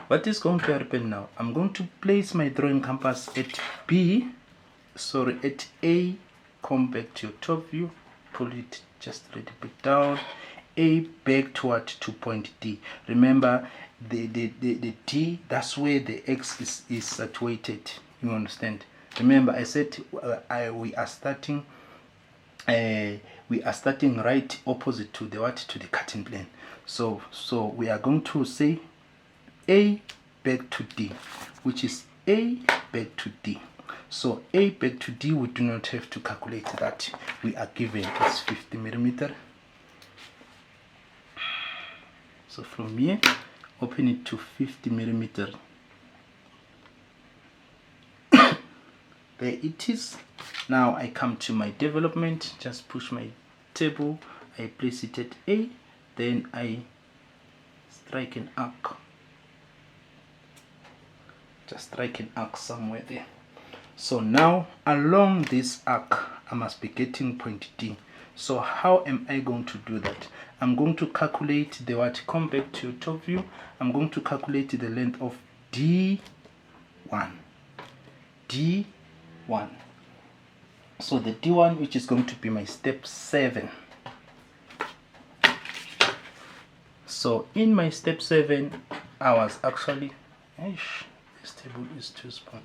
what is going to happen now? I'm going to place my drawing compass at at A. Come back to your top view, pull it just a little bit down. A back toward to point D. Remember the D, that's where the X is situated. You understand? Remember I said we are starting right opposite to the cutting plane. So we are going to say A back to D, which is A back to D. So A back to D, we do not have to calculate that. We are given as 50 millimeter. So from here, open it to 50 millimeter. There it is. Now I come to my development, just push my table, I place it at A, then I strike an arc. Just strike an arc somewhere there. So now along this arc, I must be getting point D. So how am I going to do that? I'm going to calculate the what? Come back to your top view. I'm going to calculate the length of D1. D1. So the D1, which is going to be my step 7. So in my step 7, I was actually, this table is too small.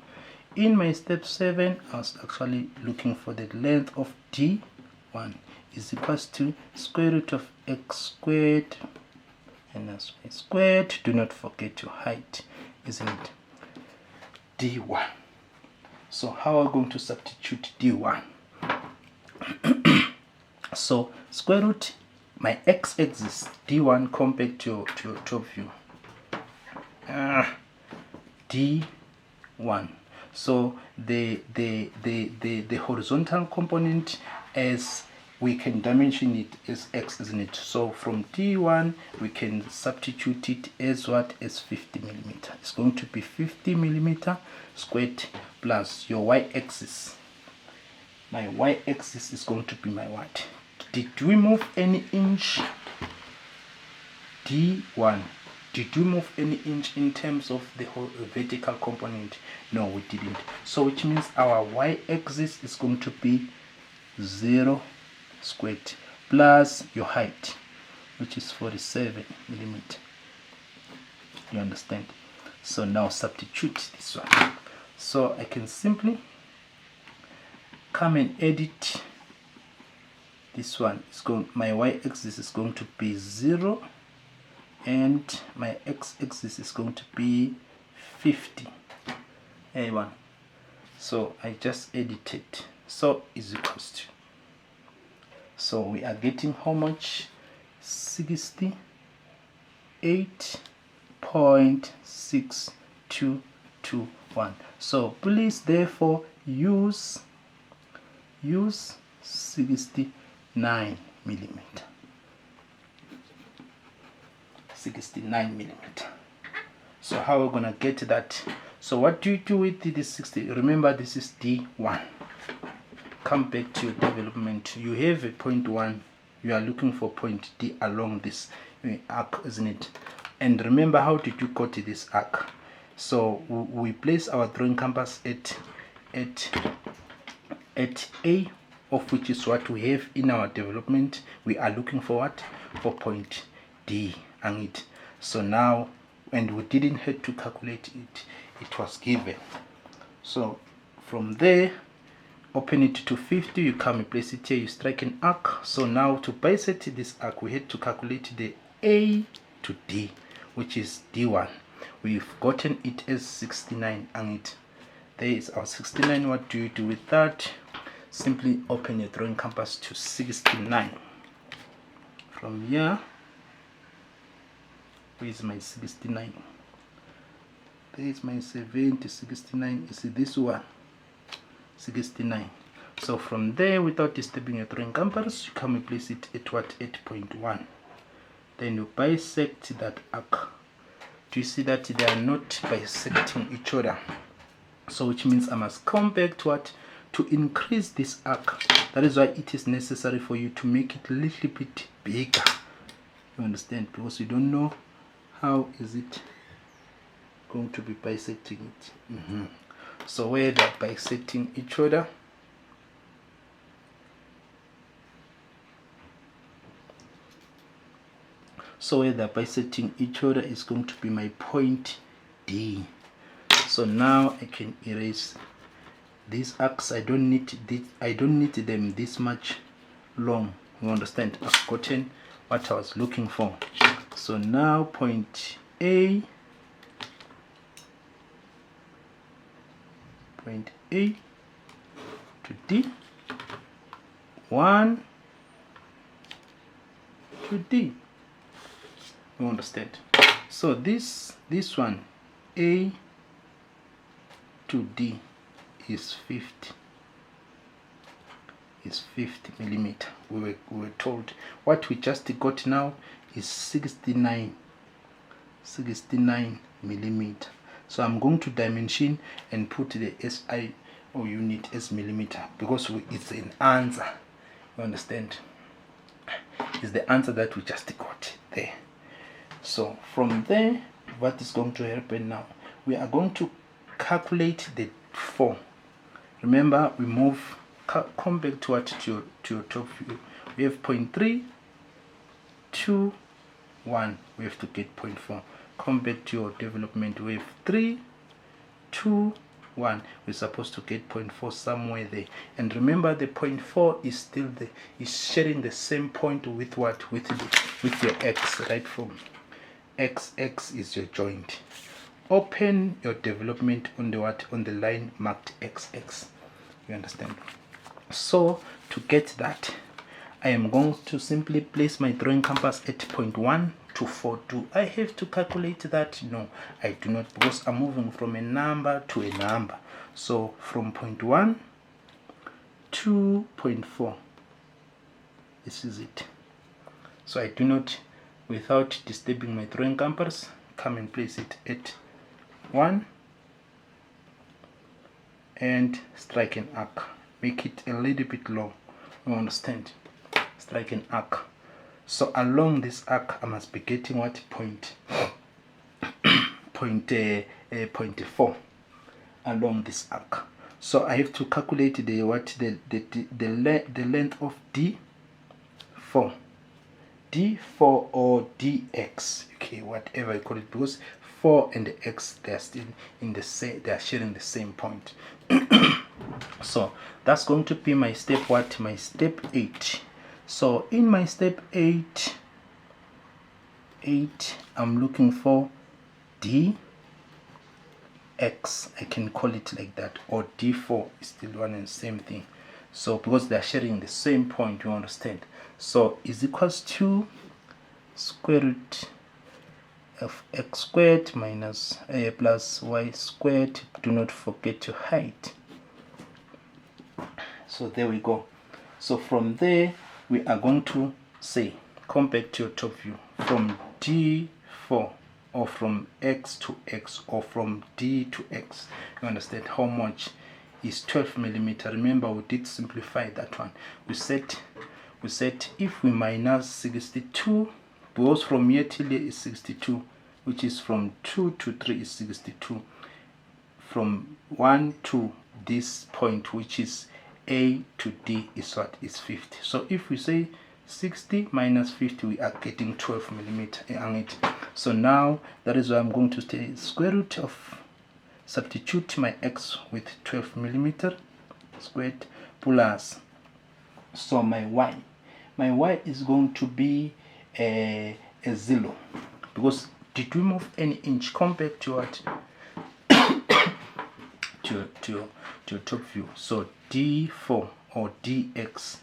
In my step 7, I was actually looking for the length of D1 is equals to square root of x squared minus y squared. Do not forget your height, isn't it? D1. So how are we going to substitute D1? So square root my x-axis D1 compared to your top view. D1. So the horizontal component, as we can dimension it as x, isn't it? So from D1 we can substitute it as what? As 50 millimeter. It's going to be 50 millimeter squared plus your y-axis. My y-axis is going to be my what? Did we move any inch? D1. Did we move any inch in terms of the whole vertical component? No, we didn't. So which means our y-axis is going to be 0 squared plus your height, which is 47 millimeter. You understand? So now substitute this one. So I can simply come and edit this one. It's going, my y-axis is going to be 0 and my x-axis is going to be 50. A1. So I just edited. So is equals to. So we are getting how much? 68.6221. So please therefore use 69 millimeter. 69 millimeter. So how are we gonna get that? So what do you do with this 60? Remember, this is D1. Come back to your development. You have a point 1. You are looking for point D along this arc, isn't it? And remember, how did you got this arc? So we place our drawing compass at A, of which is what we have in our development. We are looking for what? For point D, and it. So now, and we didn't have to calculate it. It was given. So from there, open it to 50. You come and place it here. You strike an arc. So now to bisect this arc, we had to calculate the A to D, which is D1. We've gotten it as 69, and it. There is our 69. What do you do with that? Simply open your drawing compass to 69. From here, where is my 69? There is my 70, 69. You see this one, 69. So from there, without disturbing your drawing compass, you come and place it at what? 8.1. Then you bisect that arc. Do you see that they are not bisecting each other? So which means I must come back to what? To increase this arc. That is why it is necessary for you to make it a little bit bigger. You understand? Because you don't know how is it going to be bisecting it. So where they're bisecting each other, is going to be my point D. So now I can erase these arcs. I don't need them this much long. You understand? I've gotten what I was looking for. So now point A to D, 1 to D. You understand? So this one, A to D, is 50 millimeter. We were told what we just got now is 69 millimeter. So I'm going to dimension and put the SI or unit as millimeter, because it's an answer. You understand? It's the answer that we just got there. So from there, what is going to happen now? We are going to calculate the 4. Remember, we come back to your top view. We have 0.3, 2, 1. We have to get 0.4. Come back to your development. We have 3, 2, 1. We're supposed to get 0.4 somewhere there. And remember, the 0.4 is still sharing the same point with what? With your x, right? From x is your joint. Open your development on the line marked XX. You understand? So to get that, I am going to simply place my drawing compass at 0.1 to 4. Do I have to calculate that? No, I do not, because I'm moving from a number to a number. So from 0.1 to 0.4, this is it. So I do not, without disturbing my drawing compass, come and place it at 1 and strike an arc. Make it a little bit long. You understand? Strike an arc. So along this arc, I must be getting what? Point 4 along this arc. So I have to calculate the length of D4 or DX, okay, whatever I call it, because 4 and the X, they are still in the same, they are sharing the same point. So that's going to be my step my step 8. So in my step 8, I'm looking for DX, I can call it like that, or D4 is still one and the same thing. So because they are sharing the same point, you understand. So is equals to square root of x squared minus a plus y squared. Do not forget to height. So there we go. So from there, we are going to say, come back to your top view, from D4 or from X to X or from D to X. You understand how much is 12 millimeter. Remember, we did simplify that one. We said if we minus 62, because from here till here is 62, which is from 2 to 3 is 62. From 1 to this point, which is A to D, is what? Is 50. So if we say 60 minus 50, we are getting 12 millimeter on it. So now that is why I'm going to say square root of, substitute my x with 12 millimeter squared plus, so my y is going to be a 0, because did we move any inch? Come back to what? to your top view. So D4 or DX,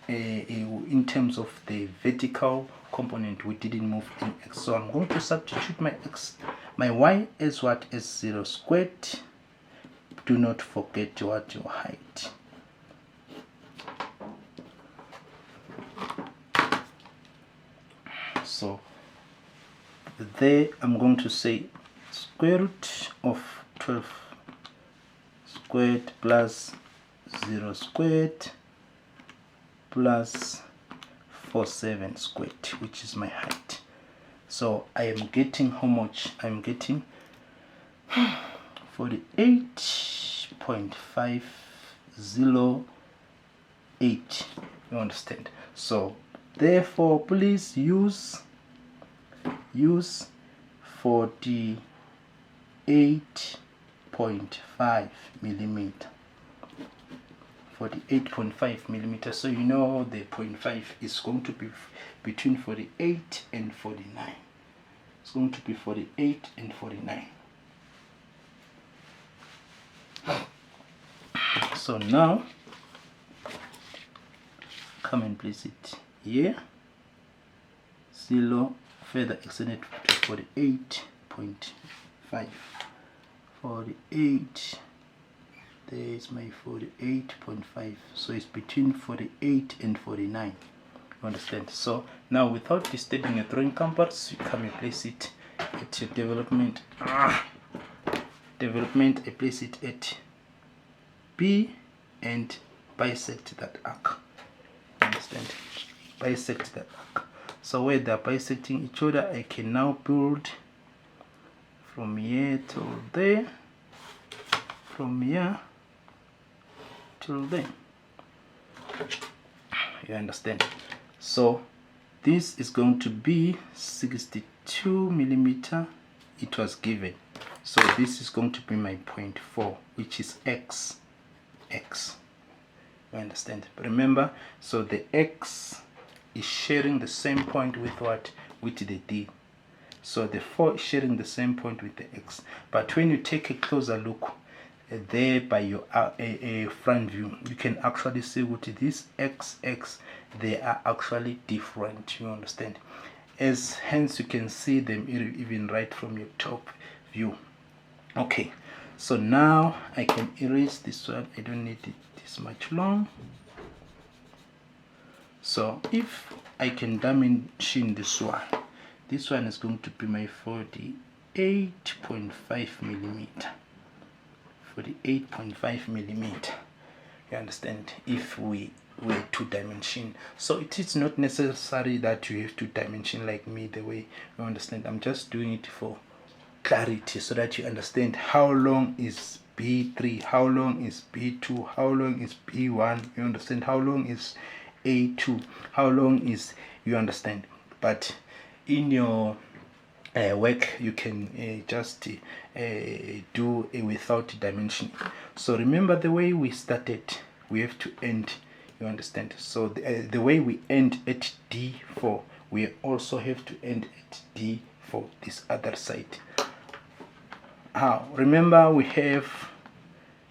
in terms of the vertical component, we didn't move any x. So I'm going to substitute my y as what? As 0 squared. Do not forget what? Your height. So there I'm going to say square root of 12 squared plus 0 squared plus 47 squared, which is my height. So I am getting how much? I'm getting 48.508. You understand? So therefore please use 48.5 millimeter. 48.5 millimeter. So you know the 0.5 is going to be between 48 and 49. It's going to be 48 and 49. So now come and place it here. 0 further extended to 48.5. 48. There's my 48.5. So it's between 48 and 49. You understand? So now without disturbing a drawing compass, you come and place it at your development. Development, I place it at B and bisect that arc. Understand? Bisect that arc. So where they are bisecting each other, I can now build from here to there, from here till there. You understand? So this is going to be 62 millimeter. It was given. So this is going to be my 0.4, which is x. You understand? But remember, so the x is sharing the same point with what? With the d. So the 4 is sharing the same point with the x. But when you take a closer look there by your front view, you can actually see with this x, they are actually different. You understand? As hence you can see them even right from your top view. Okay, so now I can erase this one. I don't need it this much long. So if I can dimension this one is going to be my 48.5 millimeter. 48.5 millimeter. You understand? If we were to dimension, so it is not necessary that you have to dimension like me the way you understand. I'm just doing it for clarity so that you understand how long is B3, how long is B2, how long is B1. You understand? How long is A2, how long is, you understand? But in your work you can just do without dimensioning. So remember the way we started, we have to end. You understand? So the way we end at D4, we also have to end at D4 this other side. How? Remember we have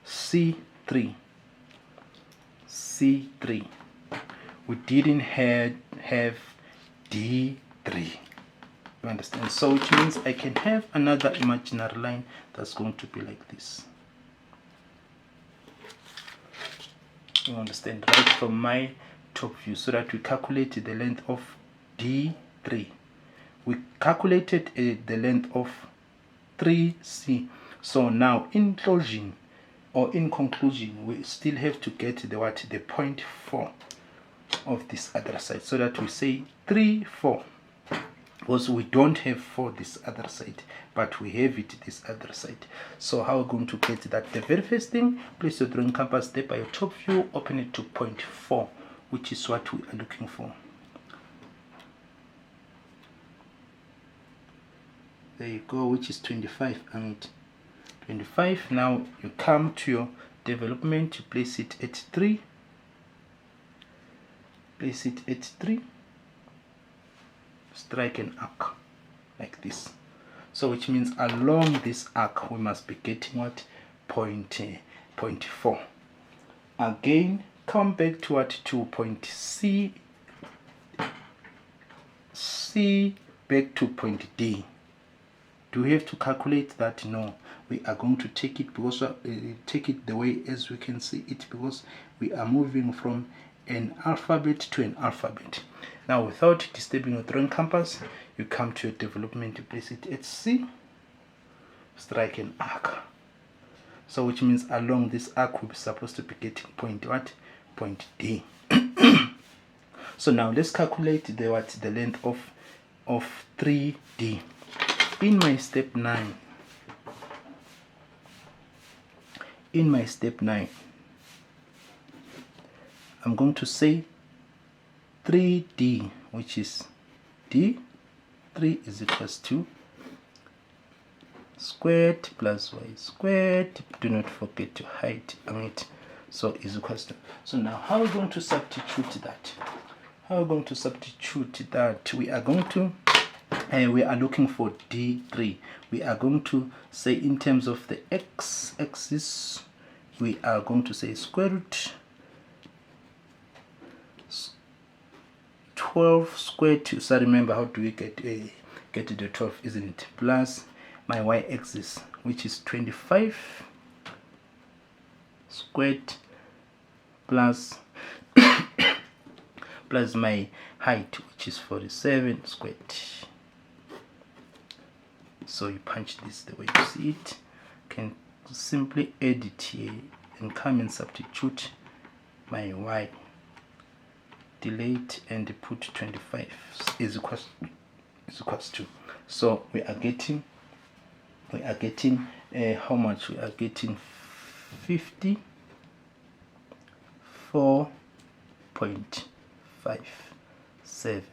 C3. We didn't have D3. You understand? So which means I can have another imaginary line that's going to be like this. You understand? Right from my top view, so that we calculate the length of D3. We calculated the length of 3C. So now in conclusion, we still have to get the 0.4 of this other side, so that we say 3, 4. Because we don't have 4 this other side, but we have it this other side. So how are we going to get that? The very first thing, place your drawing compass there by your top view, open it to 0.4, which is what we are looking for. There you go, which is 25. 25. Now you come to your development, you place it at 3. Place it at 3. Strike an arc like this. So which means along this arc we must be getting what? 0.4. Again, come back to what? To point C back to point D. Do we have to calculate that? No, we are going to take it because take it the way as we can see it, because we are moving from an alphabet to an alphabet. Now without disturbing your drawing compass, you come to your development, you place it at C, strike an arc. So which means along this arc we're supposed to be getting point what? Point D. So now let's calculate the length of 3D. In my step 9, in my step 9, I'm going to say 3d, which is d3 is equals to squared plus y squared. Do not forget to hide it. So is equals to. So now how are we going to substitute that? How are we going to substitute that? We are going to we are looking for d3. We are going to say in terms of the x-axis, we are going to say square root 12 squared to, so remember how do we get to the 12, isn't it? Plus my y-axis, which is 25 squared plus plus my height, which is 47 squared. So you punch this the way you see it. You can simply edit here and come and substitute my y, delete and put 25 is equals to. So we are getting how much? We are getting 54.57.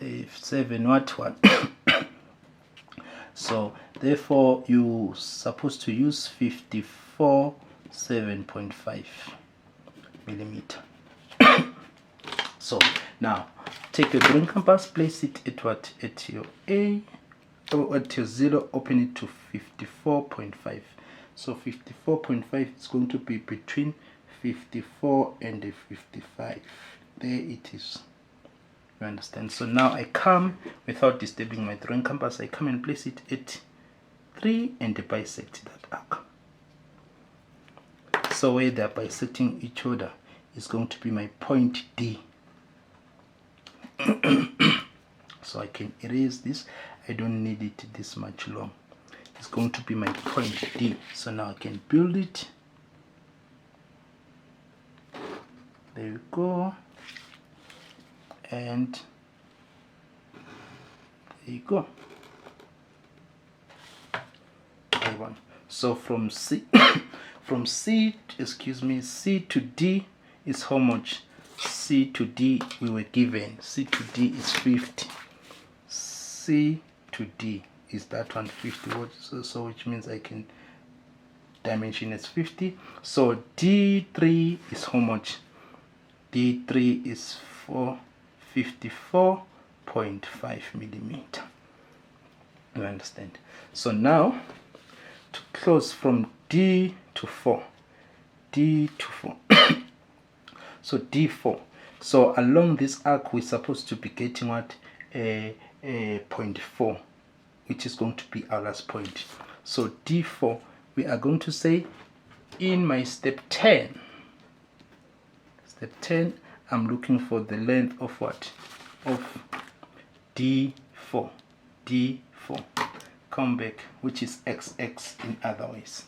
The 7 what so therefore you supposed to use 54.7.5 millimeter. So now take your drawing compass, place it at what? At your A, or at your 0, open it to 54.5. So 54.5 is going to be between 54 and 55. There it is. You understand? So now I come, without disturbing my drawing compass, I come and place it at 3 and bisect that arc. So where they are bisecting each other is going to be my point D. So I can erase this. I don't need it this much long. It's going to be my point D. So now I can build it. There we go. And there you go. So from C C to D is how much? C to D we were given. C to D is 50. C to D is that one, 50 watts. So which means I can dimension as 50. So D3 is how much? D3 is 54.5 millimeter. You understand? So now to close from D to 4, so D4. So along this arc we're supposed to be getting what? A 0.4, which is going to be our last point. So D4, we are going to say in my step 10, I'm looking for the length of what? Of D4. Come back, which is XX in other ways.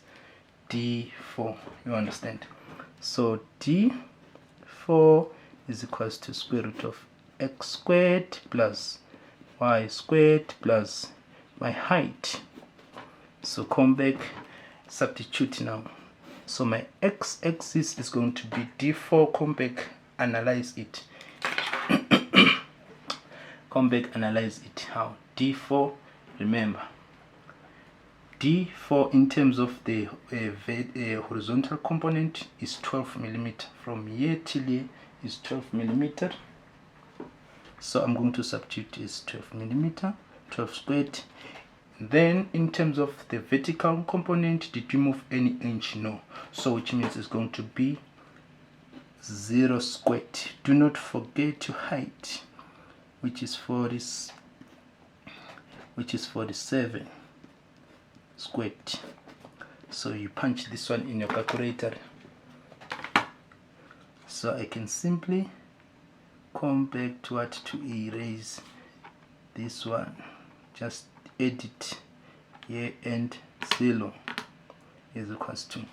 D4, you understand? So D4 is equals to square root of x squared plus y squared plus my height. So come back, substitute now. So my x-axis is going to be D4. Come back, analyze it. Come back, analyze it. How? D4, remember, D4 in terms of the horizontal component is 12 millimeter. From here till here is 12 millimeter. So I'm going to substitute is 12 millimeter, 12 squared. Then in terms of the vertical component, did you move any inch? No. So which means it's going to be 0 squared. Do not forget to height, which is 47 squared. So you punch this one in your calculator. So I can simply come back to what? To erase this one. Just edit here and 0 is equals to,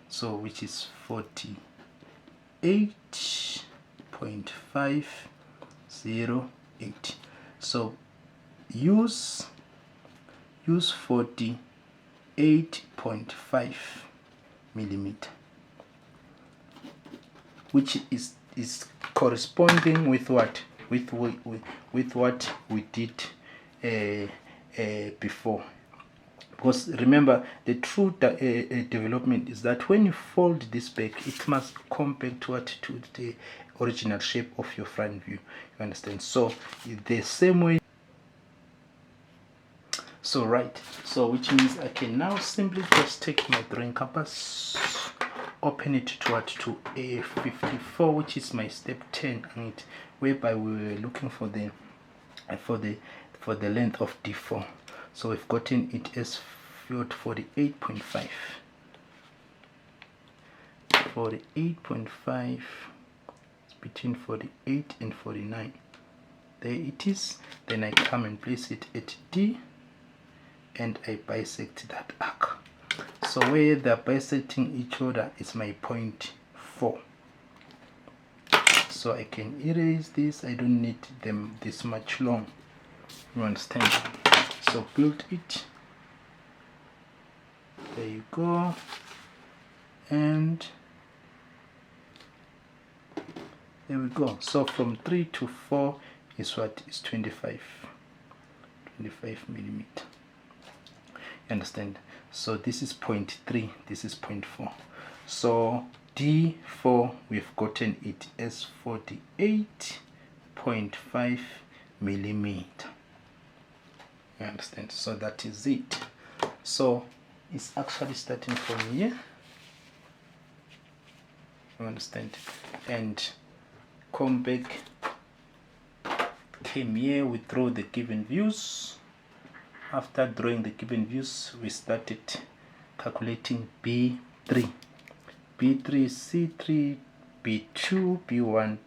so which is 48.508. So use use 48.5 millimeter, which is corresponding with what with what we did before. Because remember, the true development is that when you fold this back, it must come back to the original shape of your front view. You understand? So the same way. So right, so which means I can now simply just take my drawing compass, open it to A54, which is my step 10 on it, whereby we were looking for the length of D4. So we've gotten it as 48.5. 48.5 between 48 and 49. There it is. Then I come and place it at D, and I bisect that arc. So where they're bisecting each other is my point 4. So I can erase this. I don't need them this much long. You understand? So build it. There you go. And there we go. So from 3 to 4 is what is 25 millimeter. You understand? So this is 0.3, this is 0.4. So D4, we've gotten it as 48.5 millimeter. You understand? So that is it. So it's actually starting from here. You understand? And come back, came here, we draw the given views. After drawing the given views, we started calculating B3. B3, C3, B2, B1,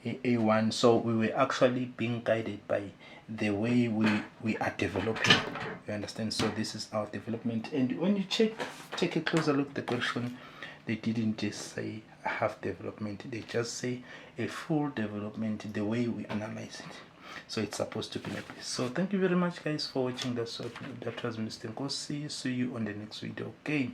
A1. So we were actually being guided by the way we are developing. You understand? So this is our development. And when you take a closer look at the question, they didn't just say half development. They just say a full development, the way we analyze it. So it's supposed to be like this. So thank you very much, guys, for watching. That was Mr. Nkosi. See you on the next video. Okay.